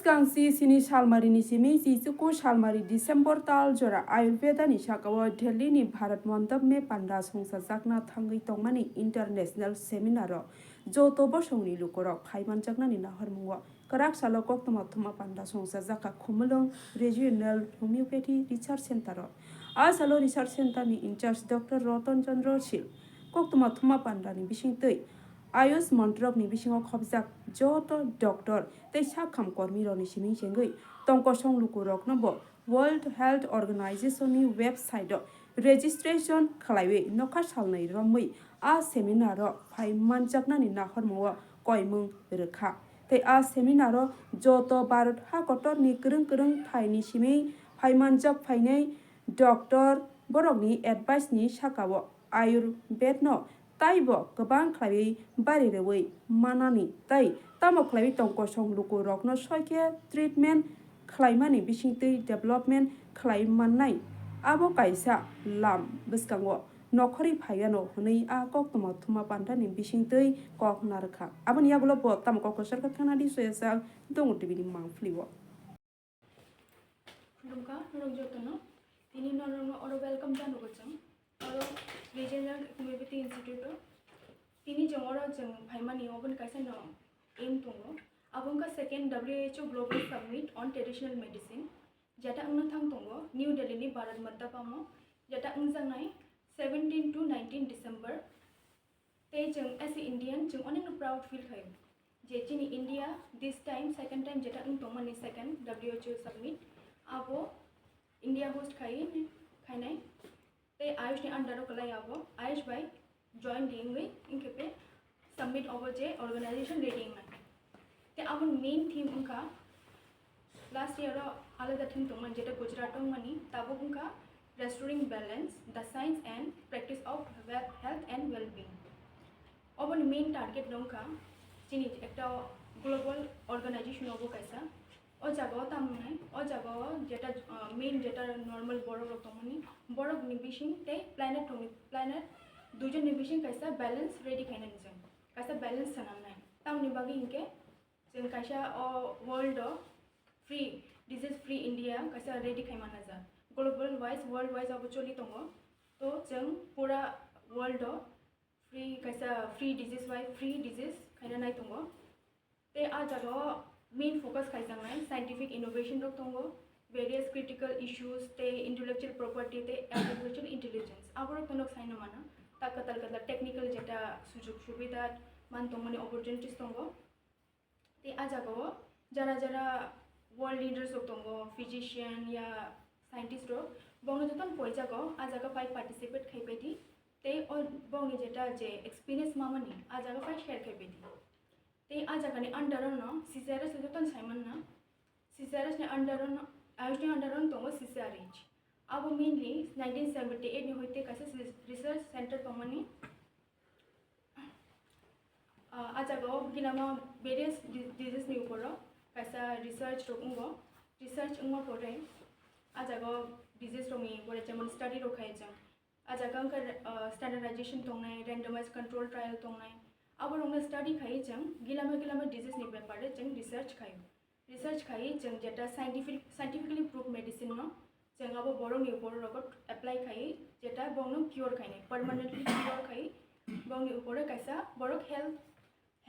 Busgangsi sini salmari ni simi jisuku salmari December tal jora Ayurveda ni sakawa Delhi ni Bharat Mandap me panda songsa jakna thangai tongmani international seminar joto bosongni lukorok phaiman jakna ni nahormungo karak salo koktoma thuma panda songsa jaka khumulong regional homeopathy research center salo research center ni in charge Dr. Ratan Chandra Sil koktoma thuma panda ni bisingtei Ayush Montrok ni bisingo khobjak joto doctor tei sakham kormi roni simi jengoi tongko songluku rok no World Health Organization ni website registration khlaiwe nokha salnai romoi seminar phai manjakna ni nahormo koimung rekha tei seminar joto Bharat hakotor ni krung phai ni simi phai manjak phainai doctor borok ni advice ni sakao Ayurved no taibo gobang khlaiwi barirewi manani tai tamo khlaiwi tongko songluku rokno soike treatment khlaimani bisingtei development khlaimannai abo kaisa lam biskango nokhori phaiano hunei koktoma thuma pantani bisingtei kok narkha aboni yagulo bo tamo kok sarka thanadi soyasa dong tibini mangfliwo Rumka rongjotono tini norong oro welcome janu gochang oro regional homeopathy institute tini jongoro jeng phaimani obon kaisa no aim tongo abongka second WHO global summit on traditional medicine jeta angna thang tongo New Delhi ni Bharat Mandapamo jeta angjangnai 17 to 19 December tei jeng as a Indian jeng onek proud feel khayo je chini India this time second time jeta ang tongmani second WHO summit abo India host khainai tei Ayush ni under kalai abo Ayush by join dingwe inkepe summit over je organization rating na te our main theme unka last year alada theme tongman jeta Gujarat mani tabo unka restoring balance the science and practice of health and well-being our main target nongka chini ekta global organization obo kaisa o jago tamnai o jago jeta main jeta normal borok tongmani borok ni bising te planet dujon ni bising kaisa balance ready khaina nijang kaisa balance sanamnai tamni bagi inke jeng kaisa world free disease free India kaisa ready khaimana ja global wise world wise opportunity tongo to jeng pura world free kaisa free disease khaina nai tongo te jago main focus kaisa nai scientific innovation rok tongo various critical issues te intellectual property te artificial intelligence aboro tonok saina mana takal technical jeta sujog subida man tongmani opportunities tongo te jago jara world leaders ok tongo physician ya scientist rok bongno joton poijago jago pai participate khaibedi te bongni jeta je experience mamani jago pai share khaibedi te jaga ni under no CCRS joton simon na CCRS ni under no Ayush ni under no tongo CCRH abo mainly 1978 ni hoite kaisa research center tongmani jago ginama various disease ni uporo kaisa research rokungo research ungo pore jago disease romi pore jemon study rokhai jang jaga standardization tongnai randomized control trial tongnai abo rongna study khai jang gilama disease ni byapare jang research khai jang jeta scientifically proved medicine no jeng abo borok ni upor rogot apply khai jeta bongno cure khainai permanently cure khai bongni upore kaisa borok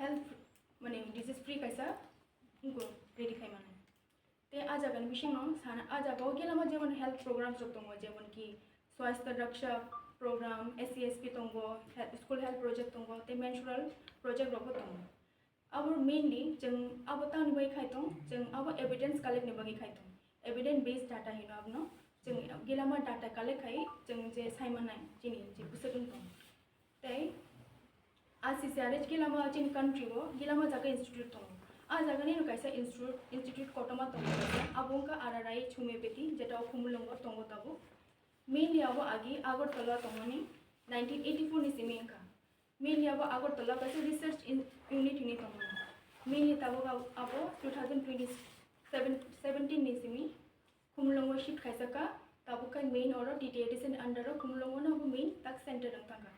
health mane disease free kaisa unko ready khai mane te jaga ni bising no sana jaga gelama jemon health programs jok tongo jemon ki swasthya raksha program SCSP tongo school health project tongo te menstrual project rok tongo abo mainly jeng abo tani bai khai tong jeng abo evidence collect ni bagi khai tong evidence based data hino abno jeng gilama data collect khai jeng je saimanai chini je busakun tong tai CCRH gilama chin country go gilama jaga institute tong jaga ni kaisa institute kotoma tong abongka RRI homeopathy jeta khumulongo tongo tabo mainly abo agi Agartala tongmani 1984 ni simenka mainly abo Agartala kaisa research unit ni tongmani mainly tabo abo 2017 ni simi khumulongo shift kaisa ka tabo kai main oro TTADS under khumulongo na abo main tak center ang tanga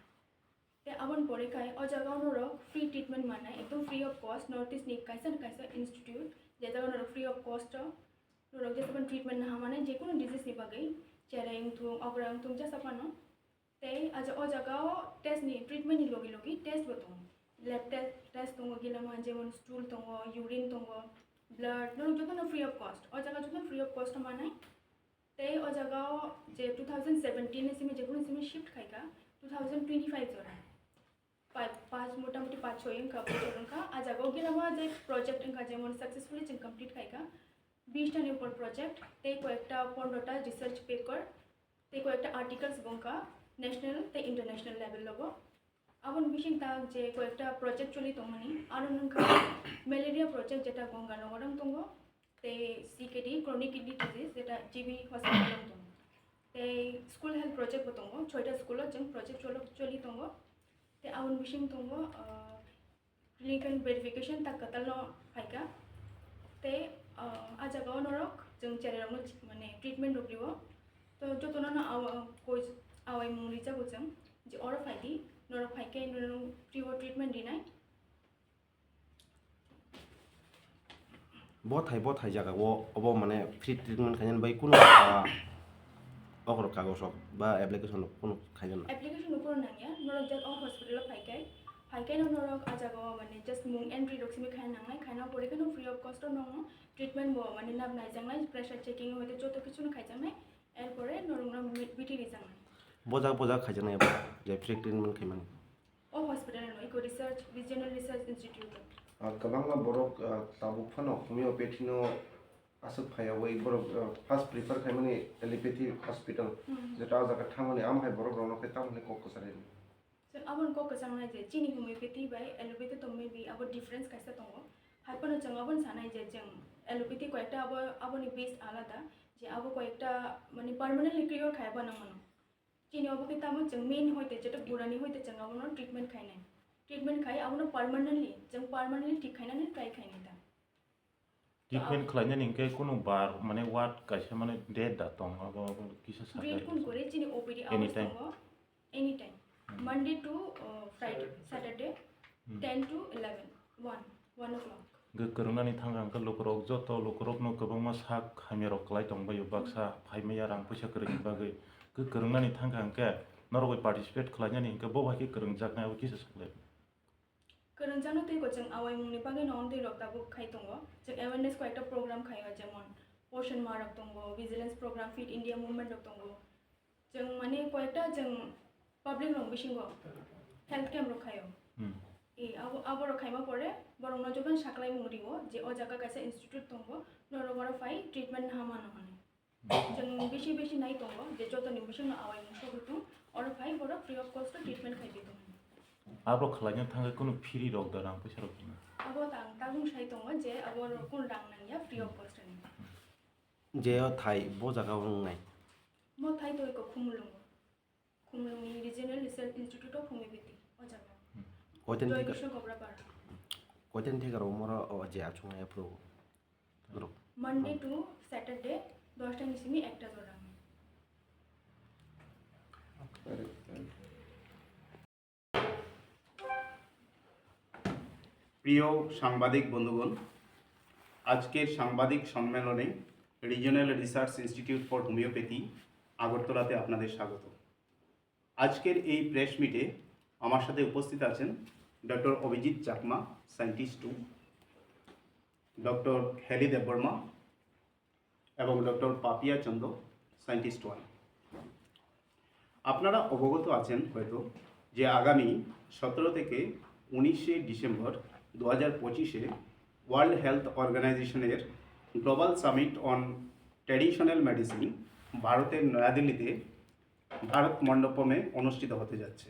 ते आवन परे काय ओ जगह नरक free treatment मानाय एकदम free of cost north east नि कायसा institute जे जगह नरक फ्री ऑफ कॉस्ट नरक जेसेबां ट्रीटमेंट ना माने जेकुनु डिजीज नि बागै जेरै थुं अग्रां थुं जासापानो ते आज ओ जगह टेस्ट नि ट्रीटमेंट नि लगी टेस्ट बतों लैब टेस्ट दङ गिलामा जेमन स्टूल दङ यूरिन दङ ब्लड नरक जतन फ्री ऑफ कॉस्ट ओ जगह जतन फ्री ऑफ कॉस्ट मानाय ते ओ जगह जे 2017 से में जेकुनु से में शिफ्ट खायका 2025 जोरा पाँच मोटामोटी 5-6 इनका बचत इनका आज आगो गिलामा जे प्रोजेक्ट इनका जेमन सक्सेसफुली जों कंप्लीट खायका 20टानि ऊपर प्रोजेक्ट ते कयेकटा 15टा रिसर्च पेपर ते कयेकटा आर्टिकल्स बंका नेशनल ते इंटरनेशनल लेवल लगो आबन बिशिं ता जे कयेकटा प्रोजेक्ट चलि दंमोनि आरो नोंका मेलेरिया प्रोजेक्ट जेटा गंगानगरम दङ ते सीकेडी क्रोनिक किडनी डिजीज जेटा जीबी हॉस्पिटल दङ ते स्कूल हेल्थ प्रोजेक्ट दङ 6टा स्कूल जों प्रोजेक्ट चलि दङ ते आवन बिशिं दङ क्लिनिकल वेरिफिकेशन ता कतलनो फायका ते आज जगह नरक जों चेरेरावनो माने ट्रीटमेंट रोग्लिवो तो जतननो कोई आवाय मुंगरि जागो जों जे और फायदि नरक फायके नरक फ्री ट्रीटमेंट दिनाय बथाय जागा अब माने फ्री ट्रिटमेंट खायन बै कुनु अगर कागज बा एप्लिकेशन कुनु खायन एप्लिकेशन ऊपर नांगिया नरक जत हॉस्पिटल फायके नरक आजागो माने जस्ट मुं एंट्री डक्सिमी खायन नांनाय खायना परे कनो फ्री ऑफ कॉस्ट नङ ट्रीटमेंट बो माने नाब नायजांनाय प्रेशर चेकिंग होते जत किछुनो खायजांनाय एर परे नरक ना बिटिरि जांनाय बजा खायजानाय जे फ्री ट्रिटमेंट खायमान ओ हॉस्पिटल नो इको रिसर्च रीजनल रिसर्च इंस्टीट्यूट गोबां बरक ताबुकफानो होमियोपैथिनो आसुक फायावै बरक फार्स्ट प्रिफार खायमानि एलोपैथी हॉस्पिटल जेटा जागा थांमानि आमहाय बरक रनोखै तामने ककसारे जों आबन ककसांनाय जे चिनि होमियोपैथी बाय एलोपैथी तो मेबी आबो डिफरेंस कायसा दङ हायपनो जों आबन सानाय जे जों एलोपैथी कयेकटा आबोनि बेस आलादा जे आबो कयेकटा माने परमानेंटली क्लियर खायबा नङनो चिनि आबो कितामो जों मेन होयते जेटा बुरानि होयते जों आबनो ट्रीटमेंट खायनाय ट्रीटमेंट खाय आबनो परमानेंटली ठीक खायनानै ट्राई खायनाय दा ट्रीटमेंट खालायनो निके कोनो बार माने वाट कायसे माने डेट दा दं अब किसे साथै डेट कुन करे चिनि ओपीडी आवर्स दङ any time Monday to Friday Saturday 10 to 11 1 o'clock गोकरोंनानि थांगांखौ लकरक जत लकरकनो गोबां साक खामेरक लाय दंबायो बाक्सा फाइमेया रां फैसा गोरोंनि बागै गोकरोंनानि थांगांके नरगै पार्टिसिपेट खालायनानि हिंका बबायके गोरों जागनायाव किसे साखले गोरोंजानो तैको जों आवाय मुंनि बागै नन दै रक्ताबो खाय दङ जों अवेयरनेस को एकटा प्रोग्राम खायो जेमन पोषण मारक दङ vigilance programme fit India movement दङ जों माने कयेकटा जों पब्लिक रंग बिसिंगो हेल्थ कैम्प रखायो ए आबो रखायमा परे बरं नजोगन साकलाय मुंरिगो जे ओ जागा कायसा इंस्टीट्यूट दङ नरगरा फाय ट्रीटमेंट हामा नहने जों बेसि नाय दङ जे जतनि बिसिंनो आवाय मुंसोगुतु और फाय बर फ्री ऑफ कॉस्ट ट्रीटमेंट खायदि दङ आबो खालायनो थांगा कोनो फ्री रक दा रां फैसा रक आबो तांगुं साय दङ जे आबो कोन रां नांगिया फ्री ऑफ कॉस्ट नि जे थाय ब जागा बुंनाय मो थाय तो को खुमलुंग regional research institute of homeopathy ओ जागा कयतेन जय कृष्ण कबरापार कयतेन थेगाराव मरा जे आचुंनाय प्रो मंडे टू सैटरडे 10টা নিসিমি একটা জোড়া প্রিয় সাংবাদিক বন্ধুগণ আজকের সাংবাদিক সম্মেলনে regional research institute for homeopathy আগরতলাতে আপনাদের স্বাগত। আজকের এই প্রেস মিটে আমার সাথে উপস্থিত আছেন doctor Abhijit Chakma scientist 2, doctor Heli Debbarma এবং ডক্টর পাপিয়া চন্দ্র সায়েন্টিস্ট 1। আপনারা অবগত আছেন হয়তো যে আগামী 17 থেকে 19শে ডিসেম্বর 2025-এ ওয়ার্ল্ড হেলথ অর্গানাইজেশনের global summit on traditional medicine ভারতের নয়াদিল্লিতে ভারত মণ্ডপমে অনুষ্ঠিত হতে যাচ্ছে।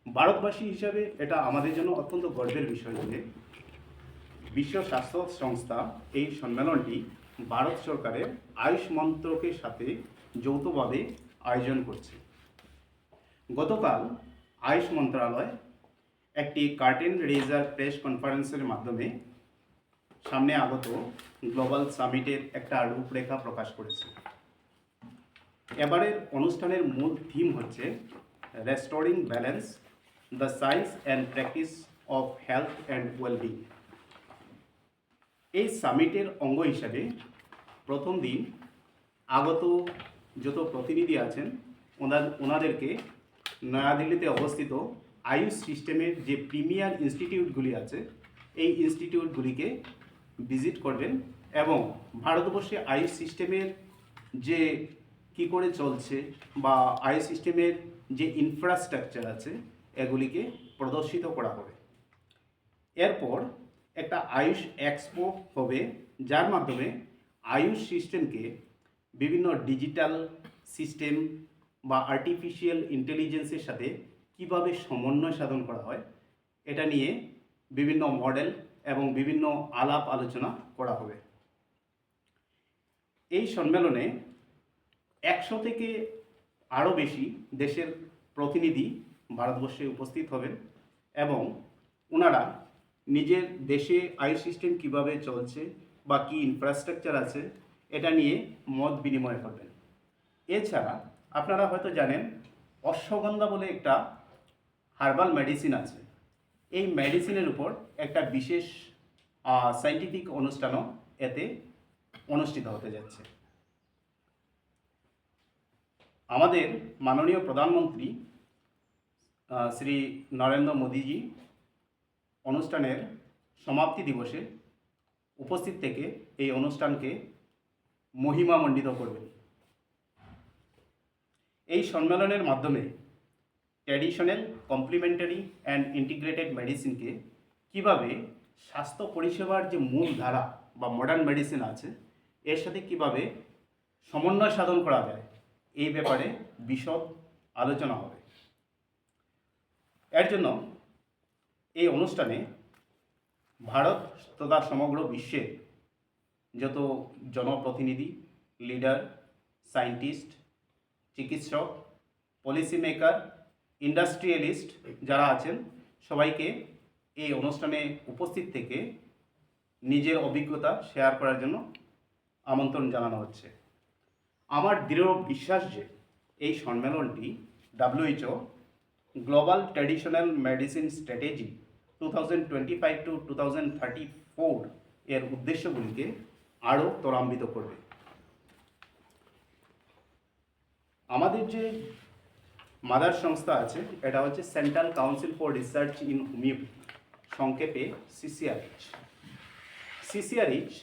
ভারতবাসী হিসাবে এটা আমাদের জন্য অত্যন্ত গর্বের বিষয় যে বিশ্ব স্বাস্থ্য সংস্থা এই সম্মেলনটি ভারত সরকারের আয়ুষ মন্ত্রকের সাথে যৌথভাবে আয়োজন করছে। গতকাল আয়ুষ মন্ত্রণালয় একটি কার্টেন রেজার প্রেস কনফারেন্সের মাধ্যমে সামনে আগত গ্লোবাল সামিটের একটা রূপরেখা প্রকাশ করেছে। এবারের অনুষ্ঠানের মূল থিম হচ্ছে restoring balance the science and practice of health and wellbeing. এই সামিটের অঙ্গ হিসাবে প্রথম দিন আগত যত প্রতিনিধি আছেন ওনাদেরকে নয়াদিল্লিতে অবস্থিত আয়ুষ সিস্টেমের যে প্রিমিয়ার ইনস্টিটিউটগুলি আছে এই ইনস্টিটিউটগুলিকে ভিজিট করবেন এবং ভারতবর্ষে আয়ুষ সিস্টেমের যে কী করে চলছে বা আয়ুষ সিস্টেমের যে ইনফ্রাস্ট্রাকচার আছে এগুলিকে প্রদর্শিত করা হবে। এরপর একটা আয়ুষ এক্সপো হবে, যার মাধ্যমে আয়ুষ সিস্টেমকে বিভিন্ন ডিজিটাল সিস্টেম বা আর্টিফিশিয়াল ইন্টেলিজেন্সের সাথে কিভাবে সমন্বয় সাধন করা হয় এটা নিয়ে বিভিন্ন মডেল এবং বিভিন্ন আলাপ আলোচনা করা হবে। এই সম্মেলনে 100 থেকে আরও বেশি দেশের প্রতিনিধি ভারতবর্ষে উপস্থিত হবেন এবং ওনারা নিজের দেশে আয়ুষ সিস্টেম কীভাবে চলছে বা কী ইনফ্রাস্ট্রাকচার আছে এটা নিয়ে মত বিনিময় করবেন। এছাড়া আপনারা হয়তো জানেন অশ্বগন্ধা বলে একটা হার্বাল মেডিসিন আছে। এই মেডিসিনের উপর একটা বিশেষ সায়েন্টিফিক অনুষ্ঠানও এতে অনুষ্ঠিত হতে যাচ্ছে। আমাদের মাননীয় প্রধানমন্ত্রী শ্রী নরেন্দ্র মোদীজি অনুষ্ঠানের সমাপ্তি দিবসে উপস্থিত থেকে এই অনুষ্ঠানকে মহিমামণ্ডিত করবেন। এই সম্মেলনের মাধ্যমে ট্র্যাডিশনাল, কমপ্লিমেন্টারি অ্যান্ড ইন্টিগ্রেটেড মেডিসিনকে কীভাবে স্বাস্থ্য পরিষেবার যে মূল ধারা বা মডার্ন মেডিসিন আছে এর সাথে কীভাবে সমন্বয় সাধন করা যায় এই ব্যাপারে বিশদ আলোচনা হবে। এর জন্য এই অনুষ্ঠানে ভারত তথা সমগ্র বিশ্বের যত জনপ্রতিনিধি, লিডার, সায়েন্টিস্ট, চিকিৎসক, পলিসি মেকার, ইন্ডাস্ট্রিয়ালিস্ট যারা আছেন সবাইকে এই অনুষ্ঠানে উপস্থিত থেকে নিজের অভিজ্ঞতা শেয়ার করার জন্য আমন্ত্রণ জানানো হচ্ছে। আমার দৃঢ় বিশ্বাস যে এই সম্মেলনটি WHO global traditional medicine strategy 2025 to 2034 এর উদ্দেশ্যগুলিকে আরও ত্বরান্বিত করবে। আমাদের যে মাদার সংস্থা আছে এটা হচ্ছে central council for research in homeopathy, সংক্ষেপে CCRH। CCRH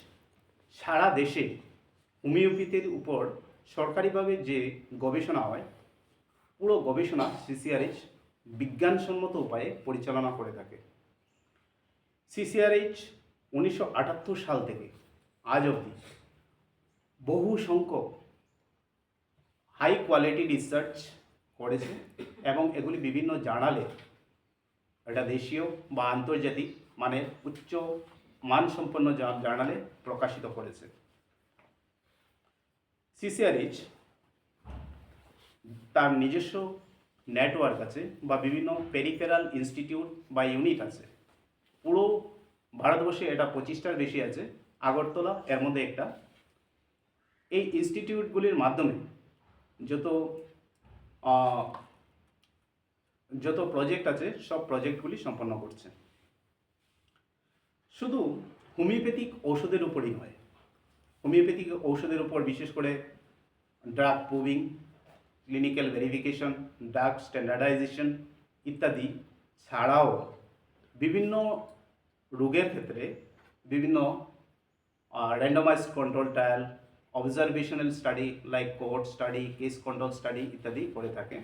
সারা দেশে হোমিওপ্যাথির উপর সরকারিভাবে যে গবেষণা হয় পুরো গবেষণা CCRH বিজ্ঞানসম্মত উপায়ে পরিচালনা করে থাকে। CCRH 1978 সাল থেকে আজ অবধি বহু সংখ্যক হাই কোয়ালিটি রিসার্চ করেছে এবং এগুলি বিভিন্ন জার্নালে, এটা দেশীয় বা আন্তর্জাতিক মানের উচ্চ মানসম্পন্ন জার্নালে প্রকাশিত করেছে। CCRH তার নিজস্ব নেটওয়ার্ক আছে বা বিভিন্ন পেরিফেরাল ইনস্টিটিউট বা ইউনিট আছে। পুরো ভারতবর্ষে এটা 25টার বেশি আছে, আগরতলা এর মধ্যে একটা। এই ইনস্টিটিউটগুলির মাধ্যমে যত প্রজেক্ট আছে সব প্রজেক্টগুলি সম্পন্ন করছে। শুধু হোমিওপ্যাথিক ঔষধের উপরই নয়, হোমিওপ্যাথিক ঔষধের উপর বিশেষ করে drug proving, clinical verification, drug standardisation ইত্যাদি ছাড়াও বিভিন্ন রোগের ক্ষেত্রে বিভিন্ন randomised control trial, observational study like cohort study, case control study ইত্যাদি করে থাকে।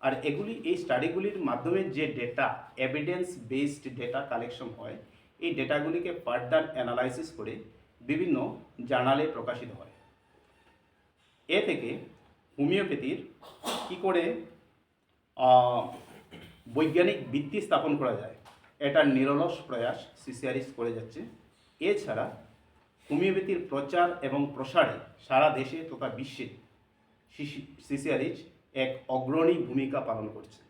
আর এই স্টাডিগুলির মাধ্যমে যে data, evidence based data collection হয়, এই ডেটাগুলিকে ফার্দার অ্যানালাইসিস করে বিভিন্ন জার্নালে প্রকাশিত হয়। এ থেকে হোমিওপ্যাথির কী করে বৈজ্ঞানিক ভিত্তি স্থাপন করা যায় এটার নিরলস প্রয়াস CCRH করে যাচ্ছে। এছাড়া হোমিওপ্যাথির প্রচার এবং প্রসারে সারা দেশে তথা বিশ্বে CCRH এক অগ্রণী ভূমিকা পালন করছে।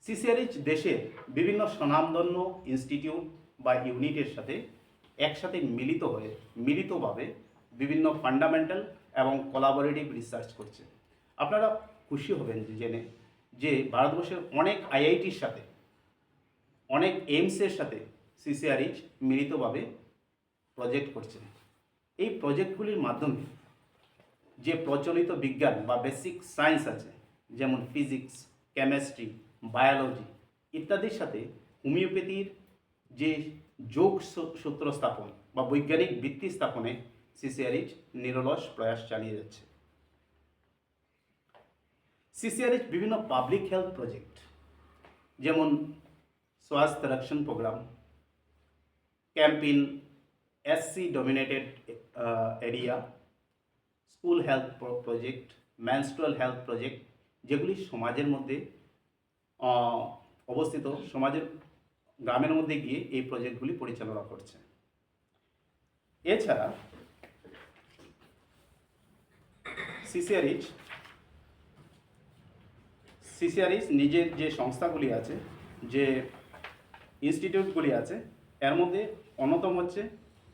CCRH দেশের বিভিন্ন স্বনামধন্য ইনস্টিটিউট বা ইউনিটের সাথে একসাথে মিলিতভাবে বিভিন্ন ফান্ডামেন্টাল এবং কোলাবোরেটিভ রিসার্চ করছে। আপনারা খুশি হবেন জেনে যে ভারতবর্ষের অনেক আইআইটির সাথে, অনেক এইমসের সাথে সিসিআরএইচ মিলিতভাবে প্রজেক্ট করছে। এই প্রজেক্টগুলির মাধ্যমে যে প্রচলিত বিজ্ঞান বা বেসিক সায়েন্স আছে, যেমন ফিজিক্স, কেমিস্ট্রি, বায়োলজি ইত্যাদির সাথে হোমিওপ্যাথির যে যোগ সূত্র স্থাপন বা বৈজ্ঞানিক ভিত্তি স্থাপনে সিসিআরএইচ নিরলস প্রয়াস চালিয়ে যাচ্ছে। সিসিআরএইচ বিভিন্ন পাবলিক হেলথ প্রজেক্ট, যেমন स्वास्थ्य रक्षण programme, camp in SC dominated area, school health project, menstrual health project, যেগুলি সমাজের মধ্যে অবস্থিত, সমাজের গ্রামের মধ্যে গিয়ে এই প্রজেক্টগুলি পরিচালনা করছে। এছাড়া সিসিআরএইচ নিজের যে সংস্থাগুলি আছে, যে ইনস্টিটিউটগুলি আছে, এর মধ্যে অন্যতম হচ্ছে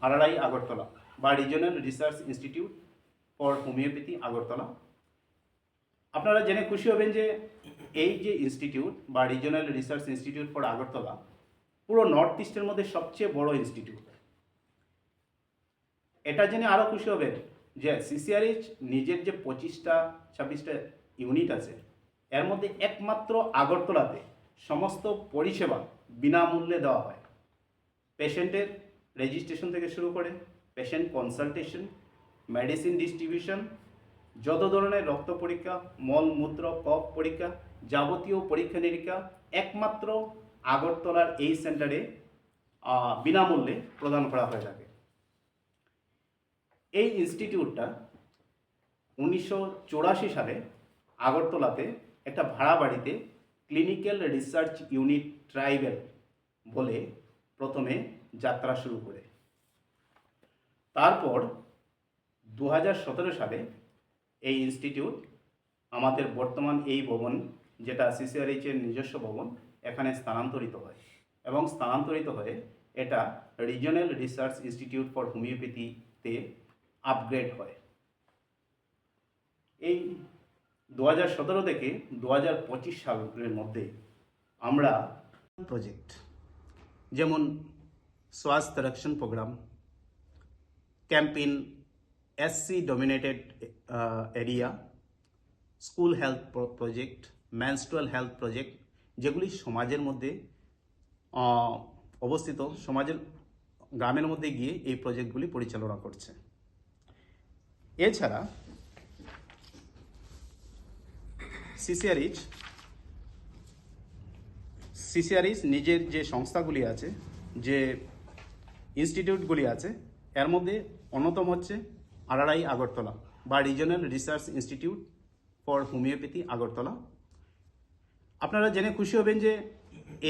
আরআরআই আগরতলা বা regional research institute for homeopathy Agartala. আপনারা জেনে খুশি হবেন যে এই যে ইনস্টিটিউট বা regional research institute for Agartala পুরো নর্থ ইস্টের মধ্যে সবচেয়ে বড় ইনস্টিটিউট। এটা জেনে আরও খুশি হবেন যে সিসিআরএইচ নিজের যে 25-26টা ইউনিট আছে, এর মধ্যে একমাত্র আগরতলাতে সমস্ত পরিষেবা বিনামূল্যে দেওয়া হয়। পেশেন্টের রেজিস্ট্রেশন থেকে শুরু করে পেশেন্ট কনসালটেশন, মেডিসিন ডিস্ট্রিবিউশন, যত ধরনের রক্ত পরীক্ষা, মলমূত্র, কফ পরীক্ষা, যাবতীয় পরীক্ষা নিরীক্ষা একমাত্র আগরতলার এই সেন্টারে বিনামূল্যে প্রদান করা হয়ে থাকে। এই ইনস্টিটিউটটা 1984 সালে আগরতলাতে একটা ভাড়া বাড়িতে ক্লিনিক্যাল রিসার্চ ইউনিট ট্রাইবেল বলে প্রথমে যাত্রা শুরু করে। তারপর 2017 সালে এই ইনস্টিটিউট আমাদের বর্তমান এই ভবন, যেটা সিসিআরএইচের নিজস্ব ভবন, এখানে স্থানান্তরিত হয় এবং স্থানান্তরিত হয়ে এটা রিজনাল রিসার্চ ইনস্টিটিউট ফর হোমিওপ্যাথিতে আপগ্রেড হয়। এই 2017 থেকে 2025 সালের মধ্যে আমরা প্রজেক্ট, যেমন स्वास्थ्य रक्षण programme, camp in SC dominated area, school health project, menstrual health project, যেগুলি সমাজের মধ্যে অবস্থিত, সমাজের গ্রামের মধ্যে গিয়ে এই প্রজেক্টগুলি পরিচালনা করছে। এছাড়া সিসিআরএইচ নিজের যে সংস্থাগুলি আছে, যে ইনস্টিটিউটগুলি আছে, এর মধ্যে অন্যতম হচ্ছে আরআরআই আগরতলা বা regional research institute for homeopathy Agartala. আপনারা জেনে খুশি হবেন যে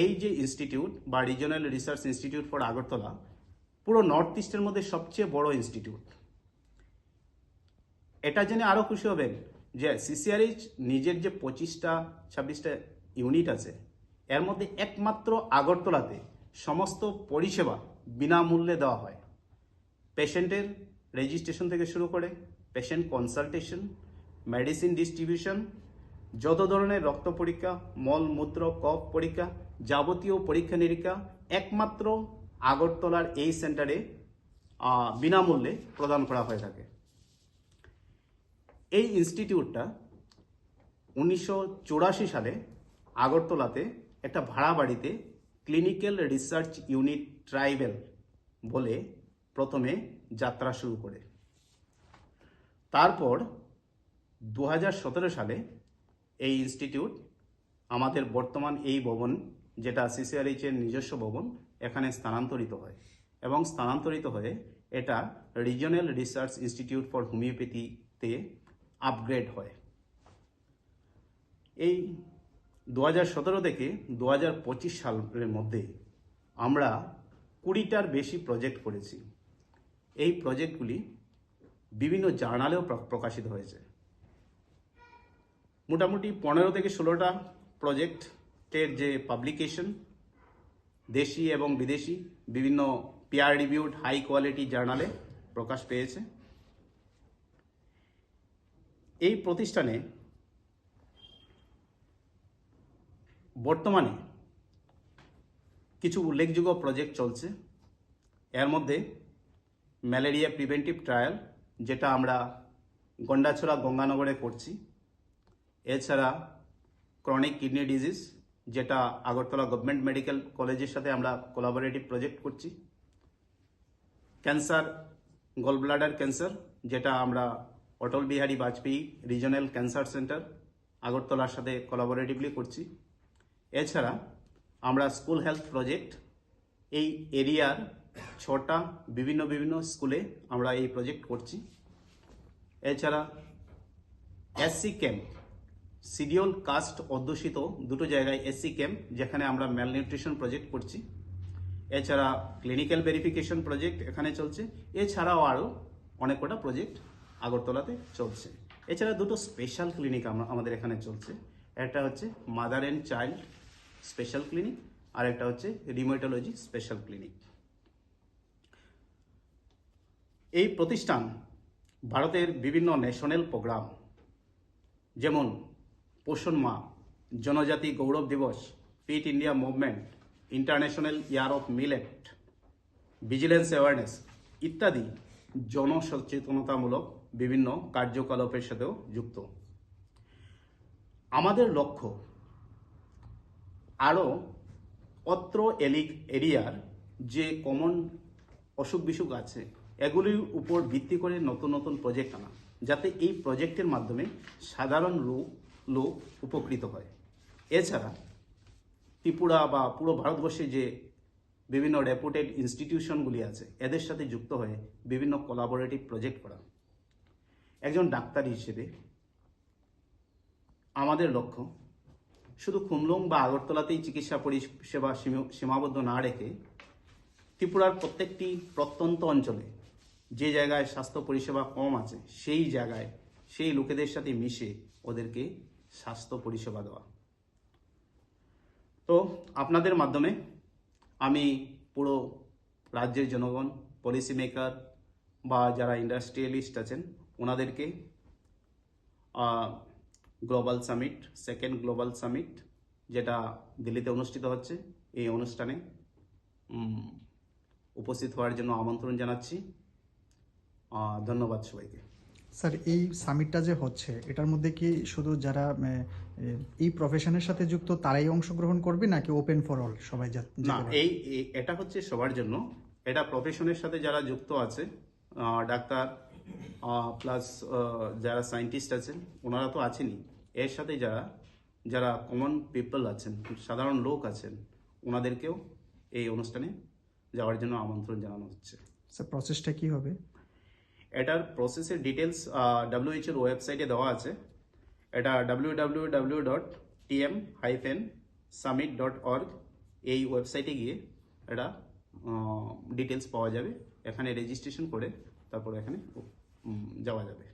এই যে ইনস্টিটিউট বা regional research institute for Agartala পুরো নর্থ ইস্টের মধ্যে সবচেয়ে বড় ইনস্টিটিউট। এটা জেনে আরও খুশি হবেন যে সিসিআরএইচ নিজের যে 25-26টা ইউনিট আছে, এর মধ্যে একমাত্র আগরতলাতে সমস্ত পরিষেবা বিনামূল্যে দেওয়া হয়। পেশেন্টের রেজিস্ট্রেশন থেকে শুরু করে পেশেন্ট কনসালটেশন, মেডিসিন ডিস্ট্রিবিউশন, যত ধরনের রক্ত পরীক্ষা, মলমূত্র, কফ পরীক্ষা, যাবতীয় পরীক্ষা নিরীক্ষা একমাত্র আগরতলার এই সেন্টারে বিনামূল্যে প্রদান করা হয়ে থাকে। এই ইনস্টিটিউটটা 1984 সালে আগরতলাতে একটা ভাড়া বাড়িতে ক্লিনিক্যাল রিসার্চ ইউনিট ট্রাইবেল বলে প্রথমে যাত্রা শুরু করে। তারপর 2017 সালে এই ইনস্টিটিউট আমাদের বর্তমান এই ভবন, যেটা সিসিআরএইচের নিজস্ব ভবন, এখানে স্থানান্তরিত হয় এবং স্থানান্তরিত হয়ে এটা রিজনাল রিসার্চ ইনস্টিটিউট ফর হোমিওপ্যাথিতে আপগ্রেড হয়। এই 2017 থেকে 2025 সালের মধ্যে আমরা 20টার বেশি প্রজেক্ট করেছি। এই প্রজেক্টগুলি বিভিন্ন জার্নালেও প্রকাশিত হয়েছে। মোটামুটি 15 থেকে 16টা প্রজেক্টের যে পাবলিকেশন দেশি এবং বিদেশি বিভিন্ন পিয়ার রিভিউড হাই কোয়ালিটি জার্নালে প্রকাশ পেয়েছে। এই প্রতিষ্ঠানে বর্তমানে কিছু উল্লেখযোগ্য প্রজেক্ট চলছে। এর মধ্যে ম্যালেরিয়া প্রিভেন্টিভ ট্রায়াল, যেটা আমরা গন্ডাছড়া গঙ্গানগরে করছি। এছাড়া ক্রনিক কিডনি ডিজিজ, যেটা আগরতলা গভর্নমেন্ট মেডিকেল কলেজের সাথে আমরা কোলাবোরেটিভ প্রজেক্ট করছি। ক্যান্সার, গল ব্লাডার ক্যান্সার, যেটা আমরা Atal Bihari Vajpayee regional cancer centre আগরতলার সাথে কোলাবোরেটিভলি করছি। এছাড়া আমরা স্কুল হেলথ প্রজেক্ট, এই এরিয়ার 6টা বিভিন্ন স্কুলে আমরা এই প্রজেক্ট করছি। এছাড়া এসসি ক্যাম্প, শিডিউল কাস্ট অধ্যুষিত 2টো জায়গায় এসসি ক্যাম্প, যেখানে আমরা ম্যালনিউট্রিশন প্রজেক্ট করছি। এছাড়া ক্লিনিক্যাল ভেরিফিকেশন প্রজেক্ট এখানে চলছে। এছাড়াও আরও অনেক কটা প্রজেক্ট আগরতলাতে চলছে। এছাড়া 2টো স্পেশাল ক্লিনিক আমাদের এখানে চলছে। একটা হচ্ছে mother and child special clinic, আর একটা হচ্ছে রিউমেটোলজি স্পেশাল ক্লিনিক। এই প্রতিষ্ঠান ভারতের বিভিন্ন ন্যাশনাল প্রোগ্রাম, যেমন পোষণ মা, জনজাতি গৌরব দিবস, fit India movement, international year of millet, vigilance awareness ইত্যাদি জনসচেতনতামূলক বিভিন্ন কার্যকলাপের সাথেও যুক্ত। আমাদের লক্ষ্য আরও অত্র এরিয়ার যে কমন অসুখ বিসুখ আছে, এগুলির উপর ভিত্তি করে নতুন প্রজেক্ট আনা, যাতে এই প্রজেক্টের মাধ্যমে সাধারণ লোক উপকৃত হয়। এছাড়া ত্রিপুরা বা পুরো ভারতবর্ষে যে বিভিন্ন রেপুটেড ইনস্টিটিউশনগুলি আছে, এদের সাথে যুক্ত হয়ে বিভিন্ন কোলাবোরেটিভ প্রজেক্ট করা। একজন ডাক্তার হিসেবে আমাদের লক্ষ্য শুধু খুমলুং বা আগরতলাতেই চিকিৎসা পরিষেবা সীমাবদ্ধ না রেখে ত্রিপুরার প্রত্যেকটি প্রত্যন্ত অঞ্চলে যে জায়গায় স্বাস্থ্য পরিষেবা কম আছে, সেই জায়গায় সেই লোকেদের সাথে মিশে ওদেরকে স্বাস্থ্য পরিষেবা দেওয়া। তো আপনাদের মাধ্যমে আমি পুরো রাজ্যের জনগণ, পলিসি মেকার বা যারা ইন্ডাস্ট্রিয়ালিস্ট আছেন, ওনাদেরকে global summit, second global summit, যেটা দিল্লিতে অনুষ্ঠিত হচ্ছে, এই অনুষ্ঠানে উপস্থিত হওয়ার জন্য আমন্ত্রণ জানাচ্ছি। ধন্যবাদ সবাইকে। স্যার, এই সামিটটা যে হচ্ছে, এটার মধ্যে কি শুধু যারা এই প্রফেশনের সাথে যুক্ত তারাই অংশগ্রহণ করবে, নাকি ওপেন ফর অল সবাই? না, এটা হচ্ছে সবার জন্য। এটা প্রফেশনের সাথে যারা যুক্ত আছে, ডাক্তার প্লাস যারা সায়েন্টিস্ট আছেন, ওনারা তো আছেনই, এর সাথে যারা কমন পিপল আছেন, সাধারণ লোক আছেন, ওনাদেরকেও এই অনুষ্ঠানে যাওয়ার জন্য আমন্ত্রণ জানানো হচ্ছে। স্যার, প্রসেসটা কি হবে? এটার প্রসেসের ডিটেলস WHO এর ওয়েবসাইটে দেওয়া আছে। এটা www.tm-summit.org এই ওয়েবসাইটে গিয়ে এটা ডিটেলস পাওয়া যাবে। এখানে রেজিস্ট্রেশন করে তারপর এখানে যাওয়া যাবে।